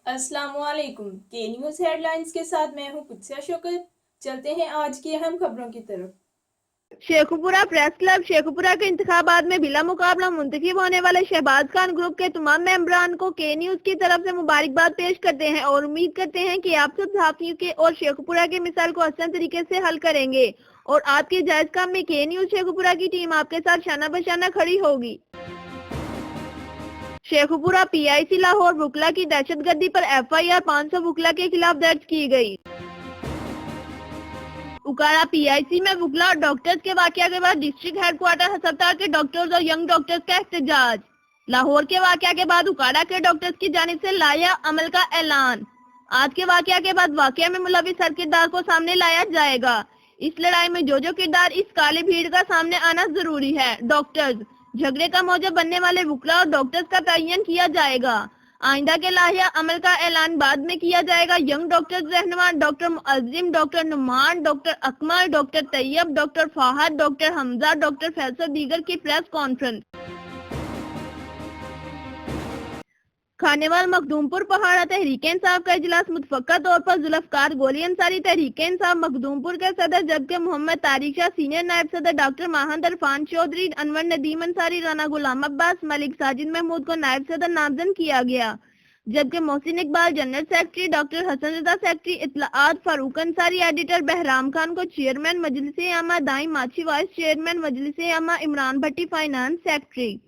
अस्सलाम वालेकुम। के न्यूज़ हेडलाइंस के साथ मैं हूं कुत्सिया शौकत। चलते हैं आज की अहम खबरों की तरफ। शेखुपुरा प्रेस क्लब शेखुपुरा के इंतखाबात में बिला मुकाबला मुंतखब होने वाले शहबाज खान ग्रुप के तमाम मेंबरान को के न्यूज़ की तरफ से मुबारकबाद पेश करते हैं और उम्मीद करते हैं कि आप सब सहाफियों के और शेखुपुरा के मिसाल को आसान तरीके से हल करेंगे और आपके जायज काम में के न्यूज़ शेखुपुरा की टीम आपके साथ शाना बशाना खड़ी होगी। शेखुपुरा PIC लाहौर वुकला की दहशतगर्दी पर FIR 500 वुकला के खिलाफ दर्ज की गई। उकाड़ा PIC में वुकला और डॉक्टर्स के वाकया के बाद डिस्ट्रिक्ट हेडक्वार्टर अस्पताल के डॉक्टर्स और यंग डॉक्टर्स का एहतजाज। लाहौर के वाकया के बाद उकाड़ा के डॉक्टर्स की जानिब से लाया अमल का ऐलान। आज के वाकया के बाद वाकया में मुलविस हर किरदार को सामने लाया जाएगा। इस लड़ाई में जो किरदार इस काली भीड़ का सामने आना जरूरी है। डॉक्टर्स झगड़े का मौजब बनने वाले वुकला और डॉक्टर्स का तयन किया जाएगा। आइंदा के लाहिया अमल का ऐलान बाद में किया जाएगा। यंग डॉक्टर्स रहनुमा doctor Muazzam, doctor Noman, doctor Akmal, doctor Tayyab, doctor Fahad, doctor Hamza, doctor Faisal दीगर की प्रेस कॉन्फ्रेंस। खानेवाल मखदूमपुर पहाड़ा तहरीक इंसाफ का इजलास मुतफक्का तौर पर जुल्फकार गोली अंसारी तहरीक इंसाफ मखदूमपुर के सदर जबकि मोहम्मद तारिक शाह सीनियर नायब सदर डॉक्टर माहंद इरफान चौधरी अनवर नदीम अंसारी राना गुलाम अब्बास मलिक साजिद महमूद को नायब सदर नामजद किया गया जबकि Mohsin Iqbal general secretary doctor Hasan Raza secretary इत्तलाआत फारूक अंसारी एडिटर बहराम खान को चेयरमैन मजलिस आमा दाई माछी वाइस चेयरमैन मजलिस आमा इमरान भट्टी फाइनेंस सेक्रेटरी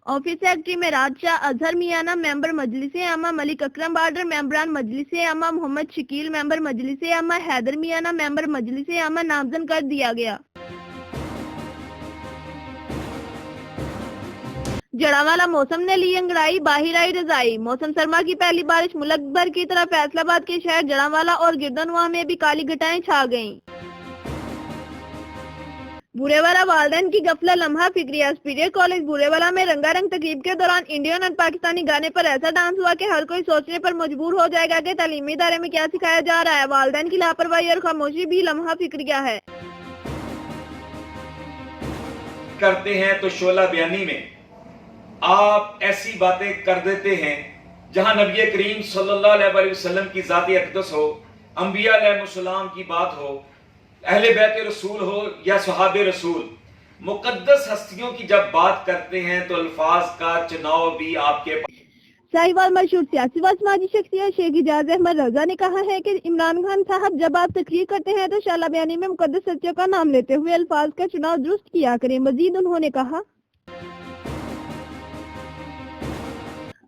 ऑफिस सेक्रेटरी में राजशाह अजहर मियाना मेंबर मजलिस आमा मलिक अकरम बार्डर मेंबरान मजलिस आमा मोहम्मद शकील मेंबर मजलिस आमा हैदर मियाना मेंबर मजलिस आमा नामजद कर दिया गया। जड़ावाला मौसम ने ली अंगड़ाई बाहिर आई रजाई। मौसम सरमा की पहली बारिश मुल्क भर की तरह फैसलाबाद के शहर जड़ावाला और गिरदनवा में भी काली घटाएं छा गईं। बुरेवाला वालदैन की गफला लम्हा फिक्रिया। सुपीरियर कॉलेज बुरेवाला में रंगारंग तकरीब के दौरान इंडियन और पाकिस्तानी गाने पर ऐसा डांस हुआ कि हर कोई सोचने पर मजबूर हो जाएगा कि तालीमी इदारे में क्या सिखाया जा रहा है। वालदैन की लापरवाही और खामोशी भी लम्हा फिक्रिया है। करते हैं तो शोला बयानी में आप ऐसी बातें कर देते हैं जहां नबी करीम सल्लल्लाहु अलैहि वसल्लम की जाती अक़दस हो, अंबिया अलैहिस्सलाम की बात हो, अहले बैत रसूल हो या सहाबे रसूल, मुकद्दस हस्तियों की जब बात करते हैं तो अल्फाज का चुनाव भी आपके साहिवाल मशहूर सियासी व समाजी शख्सियत शेख इजाज अहमद रजा ने कहा है कि इमरान खान साहब जब आप तकरीर करते हैं तो शाला बयानी में मुकद्दस सच्चों का नाम लेते हुए अल्फाज का चुनाव दुरुस्त किया करें। मजीद उन्होंने कहा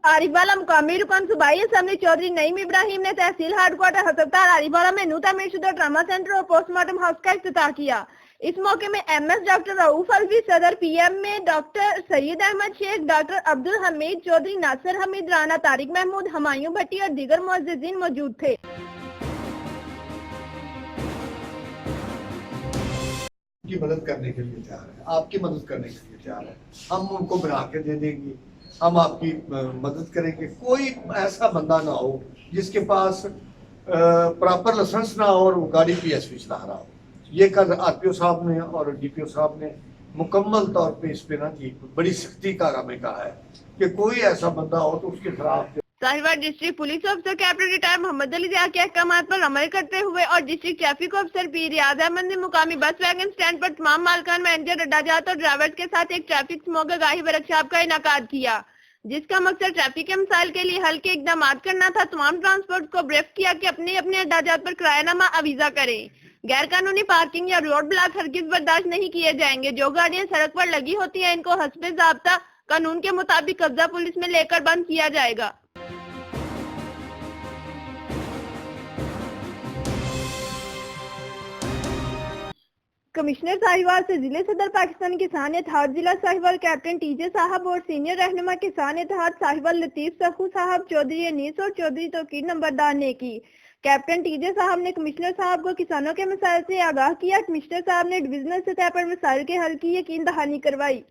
आरिफवाला मुकामी रुकन सूबाई असम्बली चौधरी नईम इब्राहिम ने तहसील हेडक्वार्टर अस्पताल आरिफवाला में नू तामीर शुदा ट्रामा सेंटर और पोस्टमार्टम हाउस का इफ्तिताह किया। इस मौके में MS डॉक्टर रऊफ अलवी, सदर PM में डॉक्टर सईद अहमद शेख, डॉक्टर अब्दुल हमीद चौधरी, नासिर हमीद, राना तारिक महमूद, हमायूं भट्टी और दीगर मुअज्जिजीन मौजूद थे। की मदद करने के लिए तैयार है, आपकी मदद करने के लिए तैयार है। हम उनको बना के दे देंगे, हम आपकी मदद करेंगे। कोई ऐसा बंदा ना हो जिसके पास प्रॉपर लाइसेंस ना हो और वो गाड़ी PSV चला रहा हो। ये कल RPO साहब ने और DPO साहब ने मुकम्मल तौर पे इस पे ना जी बड़ी सख्ती का हमें कहा है कि कोई ऐसा बंदा हो तो उसके खिलाफ। साहिवाल डिस्ट्रिक्ट पुलिस अफसर कैप्टन रिटायर मोहम्मद अली जिया के अहकामात पर अमल करते हुए और डिस्ट्रिक्ट ट्रैफिक अफसर P रियाज अहमद ने मुकामी बस वैगन स्टैंड पर तमाम मालकान, मैनेजर, अड्डाजात और ड्राइवर्स के साथ एक ट्रैफिक स्मोक आगाही वर्कशॉप का इनेकाद किया जिसका मकसद ट्रैफिक के मसाइल के लिए हल के इकदाम करना था। तमाम ट्रांसपोर्ट को ब्रीफ किया कि अपने अपने अड्डाजात पर किरायानामा अवीजा करें। गैर कानूनी पार्किंग या रोड ब्लॉक हरगिज बर्दाश्त नहीं किए जाएंगे। जो गाड़ियां सड़क पर लगी होती हैं इनको हस्बे ज़ाब्ता कानून के मुताबिक कब्जा पुलिस में लेकर बंद किया जाएगा। कमिश्नर साहिवाल से जिले सदर पाकिस्तान किसान इत्तेहाद जिला साहिवाल कैप्टन TJ साहब और सीनियर रहनुमा किसान इत्तेहाद साहिवाल लतीफ सखू साहब, चौधरी अनीस और चौधरी तौकीर नंबरदार ने की। कैप्टन TJ साहब ने कमिश्नर साहब को किसानों के मसाइल से आगाह किया। कमिश्नर साहब ने डिविजनल सतह पर मसाइल के हल की यकीन दहानी करवाई।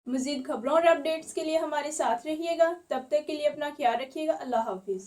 मज़ीद खबरों और अपडेट्स के लिए हमारे साथ रहिएगा। तब तक के लिए अपना ख्याल रखिएगा। अल्लाह हाफिज।